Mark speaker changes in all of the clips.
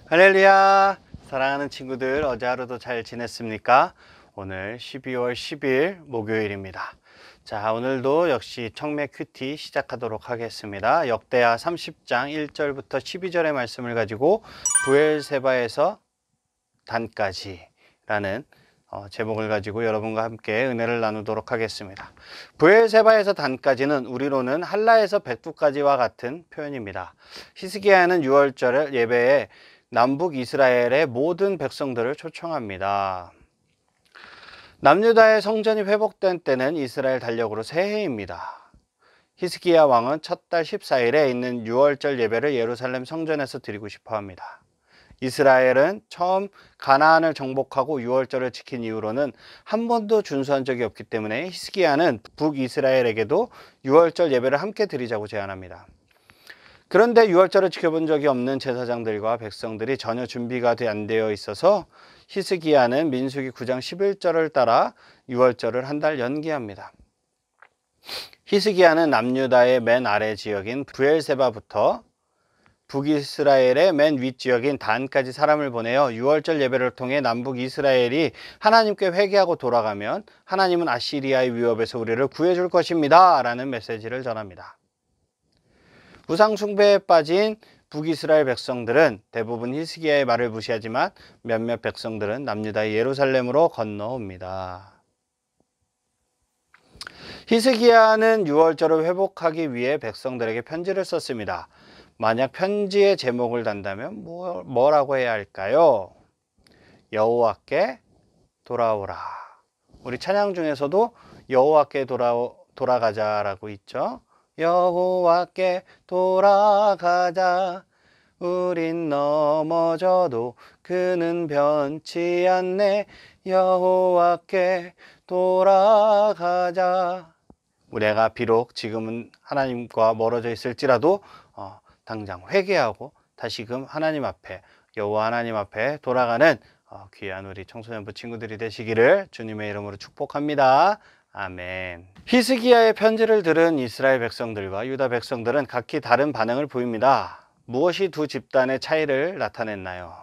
Speaker 1: 할렐루야! 사랑하는 친구들, 어제 하루도 잘 지냈습니까? 오늘 12월 10일 목요일입니다. 자, 오늘도 역시 청매 큐티 시작하도록 하겠습니다. 역대하 30장 1절부터 12절의 말씀을 가지고 부엘세바에서 단까지 라는 제목을 가지고 여러분과 함께 은혜를 나누도록 하겠습니다. 부엘세바에서 단까지는 우리로는 할라에서 백두까지와 같은 표현입니다. 히스기야는 6월절 예배에 남북 이스라엘의 모든 백성들을 초청합니다. 남유다의 성전이 회복된 때는 이스라엘 달력으로 새해입니다. 히스기야 왕은 첫 달 14일에 있는 6월절 예배를 예루살렘 성전에서 드리고 싶어 합니다. 이스라엘은 처음 가나안을 정복하고 6월절을 지킨 이후로는 한 번도 준수한 적이 없기 때문에 히스기야는 북이스라엘에게도 6월절 예배를 함께 드리자고 제안합니다. 그런데 6월절을 지켜본 적이 없는 제사장들과 백성들이 전혀 준비가 안 되어 있어서 히스기야는 민수기 9장 11절을 따라 6월절을 한 달 연기합니다. 히스기야는 남유다의 맨 아래 지역인 부엘세바부터 북이스라엘의 맨 윗지역인 단까지 사람을 보내어 6월절 예배를 통해 남북 이스라엘이 하나님께 회개하고 돌아가면 하나님은 아시리아의 위협에서 우리를 구해줄 것입니다 라는 메시지를 전합니다. 우상 숭배에 빠진 북이스라엘 백성들은 대부분 히스기야의 말을 무시하지만 몇몇 백성들은 남유다의 예루살렘으로 건너옵니다. 히스기야는 6월절을 회복하기 위해 백성들에게 편지를 썼습니다. 만약 편지의 제목을 단다면 뭐라고 해야 할까요? 여호와께 돌아오라. 우리 찬양 중에서도 여호와께 돌아가자라고 있죠. 여호와께 돌아가자. 우린 넘어져도 그는 변치 않네. 여호와께 돌아가자. 우리가 비록 지금은 하나님과 멀어져 있을지라도 당장 회개하고 다시금 하나님 앞에, 여호와 하나님 앞에 돌아가는 귀한 우리 청소년부 친구들이 되시기를 주님의 이름으로 축복합니다. 아멘. 히스기야의 편지를 들은 이스라엘 백성들과 유다 백성들은 각기 다른 반응을 보입니다. 무엇이 두 집단의 차이를 나타냈나요?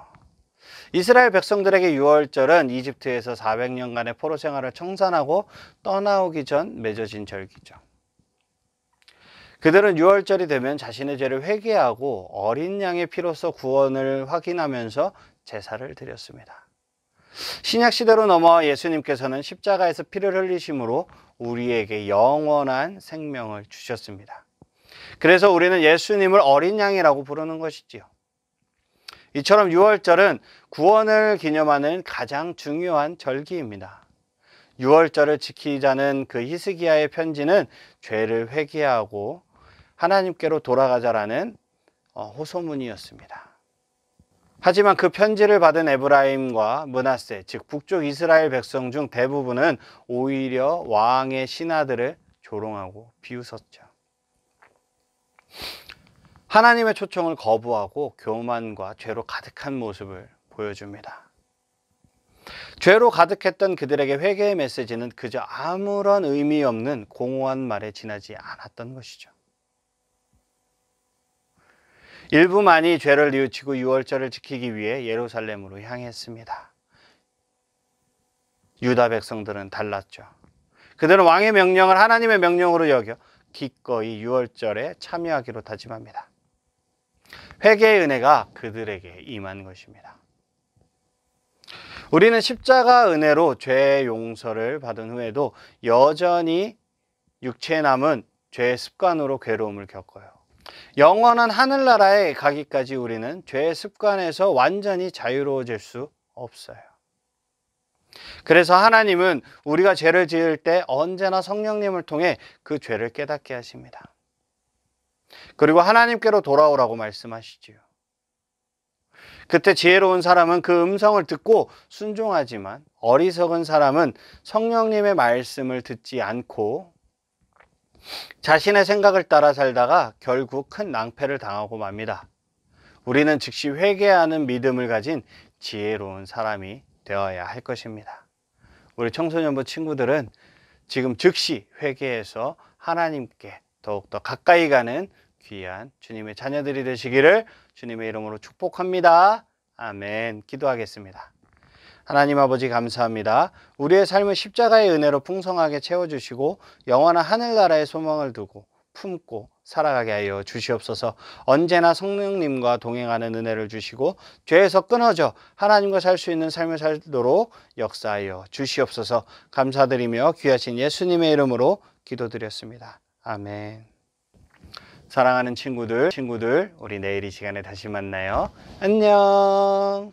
Speaker 1: 이스라엘 백성들에게 6월절은 이집트에서 400년간의 포로 생활을 청산하고 떠나오기 전 맺어진 절기죠. 그들은 6월절이 되면 자신의 죄를 회개하고 어린 양의 피로써 구원을 확인하면서 제사를 드렸습니다. 신약시대로 넘어와 예수님께서는 십자가에서 피를 흘리심으로 우리에게 영원한 생명을 주셨습니다. 그래서 우리는 예수님을 어린 양이라고 부르는 것이지요. 이처럼 6월절은 구원을 기념하는 가장 중요한 절기입니다. 6월절을 지키자는 그 히스기야의 편지는 죄를 회개하고 하나님께로 돌아가자라는 호소문이었습니다. 하지만 그 편지를 받은 에브라임과 므낫세, 즉 북쪽 이스라엘 백성 중 대부분은 오히려 왕의 신하들을 조롱하고 비웃었죠. 하나님의 초청을 거부하고 교만과 죄로 가득한 모습을 보여줍니다. 죄로 가득했던 그들에게 회개의 메시지는 그저 아무런 의미 없는 공허한 말에 지나지 않았던 것이죠. 일부만이 죄를 뉘우치고 6월절을 지키기 위해 예루살렘으로 향했습니다. 유다 백성들은 달랐죠. 그들은 왕의 명령을 하나님의 명령으로 여겨 기꺼이 6월절에 참여하기로 다짐합니다. 회개의 은혜가 그들에게 임한 것입니다. 우리는 십자가 은혜로 죄 용서를 받은 후에도 여전히 육체에 남은 죄의 습관으로 괴로움을 겪어요. 영원한 하늘나라에 가기까지 우리는 죄의 습관에서 완전히 자유로워질 수 없어요. 그래서 하나님은 우리가 죄를 지을 때 언제나 성령님을 통해 그 죄를 깨닫게 하십니다. 그리고 하나님께로 돌아오라고 말씀하시지요. 그때 지혜로운 사람은 그 음성을 듣고 순종하지만 어리석은 사람은 성령님의 말씀을 듣지 않고 자신의 생각을 따라 살다가 결국 큰 낭패를 당하고 맙니다. 우리는 즉시 회개하는 믿음을 가진 지혜로운 사람이 되어야 할 것입니다. 우리 청소년부 친구들은 지금 즉시 회개해서 하나님께 더욱더 가까이 가는 귀한 주님의 자녀들이 되시기를 주님의 이름으로 축복합니다. 아멘. 기도하겠습니다. 하나님 아버지 감사합니다. 우리의 삶을 십자가의 은혜로 풍성하게 채워주시고 영원한 하늘나라의 소망을 두고 품고 살아가게 하여 주시옵소서. 언제나 성령님과 동행하는 은혜를 주시고 죄에서 끊어져 하나님과 살 수 있는 삶을 살도록 역사하여 주시옵소서. 감사드리며 귀하신 예수님의 이름으로 기도드렸습니다. 아멘. 사랑하는 친구들, 우리 내일 이 시간에 다시 만나요. 안녕.